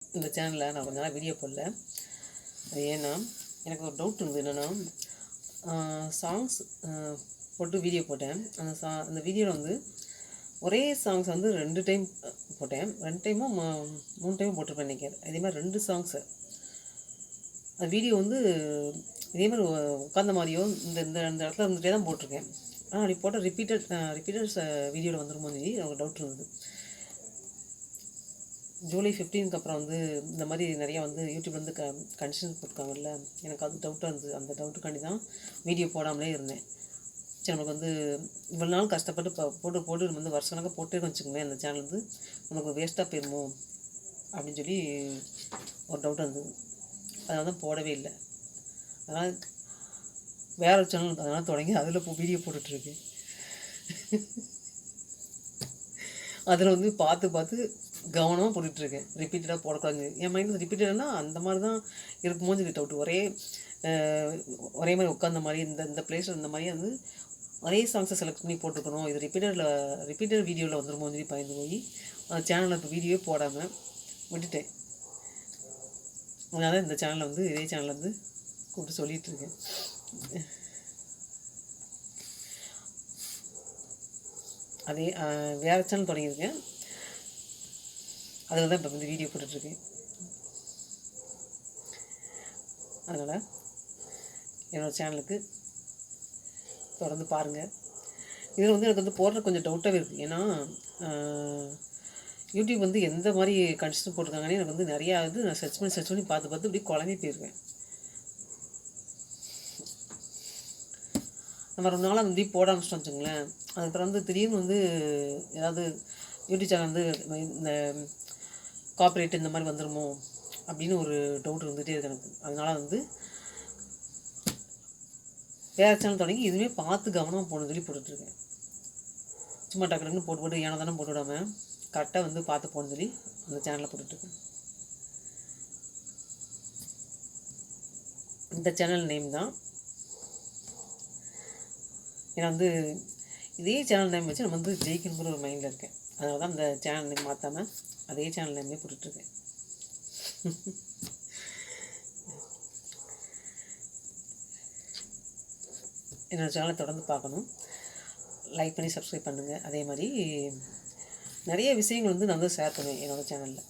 இந்த சேனலில் நான் கொஞ்ச நாள் வீடியோ போடல. அது ஏன்னா எனக்கு ஒரு டவுட் இருந்தது. என்னென்னா சாங்ஸ் போட்டு வீடியோ போட்டேன். அந்த வீடியோவில் வந்து ஒரே சாங்ஸ் வந்து 2 டைம் போட்டேன். 2 டைமோ 3 டைமும் போட்டிருப்பேன் நினைக்கிறேன். இதே மாதிரி 2 சாங்ஸு அந்த வீடியோ வந்து இதே மாதிரி உட்காந்த மாதிரியோ இந்த இந்த இந்த இடத்துல இருந்துகிட்டே தான் போட்டிருக்கேன். ஆனால் அப்படி போட்டால் ரிப்பீட்டட் வீடியோவில் வந்துருமோ சொல்லி எனக்கு டவுட் இருந்தது. ஜூலை 15க்கு அப்புறம் வந்து இந்த மாதிரி நிறையா வந்து யூடியூப் வந்து கண்டிஷன் போட்டிருக்காங்கல்ல, எனக்கு அது டவுட்டாக இருந்தது. அந்த டவுட்டுக்காண்டி தான் வீடியோ போடாமலே இருந்தேன். சரி, நமக்கு வந்து இவ்வளோ நாள் கஷ்டப்பட்டு போட்டு நம்ம வந்து வருஷக்கணக்காக போட்டே வச்சுக்கோங்களேன், அந்த சேனல் வந்து நமக்கு வேஸ்ட்டாக போயிருமோ அப்படின்னு சொல்லி ஒரு டவுட் இருந்தது. அதனால தான் போடவே இல்லை. அதனால் வேற ஒரு சேனல் அதனால் தொடங்கி அதில் வீடியோ போட்டுட்ருக்கேன். அதில் வந்து பார்த்து கவனமாக போட்டுட்ருக்கேன். ரிப்பீட்டடாக போடக்கூடாது. என் மைண்டில் ரிப்பீட்டடானா அந்த மாதிரி தான் இருக்குமோன்னு சொல்லி டவுட். ஒரே மாதிரி உட்காந்த மாதிரி இந்த பிளேஸில் இந்த மாதிரி வந்து ஒரே சாங்ஸை செலக்ட் பண்ணி போட்டுருக்கணும். இது ரிப்பீட்டட் வீடியோவில் வந்துருமோன்னு சொல்லி பயந்து போய் அந்த சேனலில் இப்போ வீடியோவே போடாமல் விட்டுட்டேன். அதனால் இந்த சேனலில் வந்து இதே சேனலில் வந்து கூப்பிட்டு சொல்லிகிட்ருக்கேன். அதே வேறு சேனல் தொடங்கியிருக்கேன். அதில் தான் இப்போ வந்து வீடியோ போட்டுட்ருக்கேன். அதனால் என்னோடய சேனலுக்கு தொடர்ந்து பாருங்கள். இதில் வந்து எனக்கு வந்து போடுற கொஞ்சம் டவுட்டாகவே இருக்குது. ஏன்னா யூடியூப் வந்து எந்த மாதிரி கண்டிஷன் போட்டிருக்காங்கன்னு எனக்கு வந்து நிறையா இது நான் சர்ச் பண்ணி பார்த்து இப்படி குழம்பி போயிருக்கேன். நம்ம ரொம்ப நாளாக வந்து போட ஆரம்பிச்சிட்டோம் வச்சுங்களேன். அதுக்கப்புறம் வந்து திடீர்னு வந்து ஏதாவது யூடியூப் சேனல் வந்து இந்த காப்பரேட் இந்த மாதிரி வந்துடுமோ அப்படின்னு ஒரு டவுட் இருந்துகிட்டே இருக்கு எனக்கு. அதனால் வந்து வேறு சேனல் தொடங்கி இதுவுமே பார்த்து கவனமாக போகணுன்னு சொல்லி போட்டுட்ருக்கேன். சும்மா டக்குன்னு போட்டு ஏன்னா தானே போட்டு விடாமல் கரெக்டாக வந்து பார்த்து போகணுன்னு சொல்லி அந்த சேனலில் போட்டுட்ருக்கேன். இந்த சேனல் நேம் தான். ஏன்னா வந்து இதே சேனல் நேம் வச்சு நம்ம வந்து ஜெயிக்கணுங்கிற ஒரு மைண்டில் இருக்கேன். அதனால தான் இந்த சேனல் நேம் மாற்றாமல் அதே சேனல் நேமே போட்டுட்ருக்கேன். என்னோடய சேனலை தொடர்ந்து பார்க்கணும். லைக் பண்ணி சப்ஸ்கிரைப் பண்ணுங்கள். அதே மாதிரி நிறைய விஷயங்கள் வந்து நான் வந்து ஷேர் பண்ணுவேன் என்னோடய சேனலில்.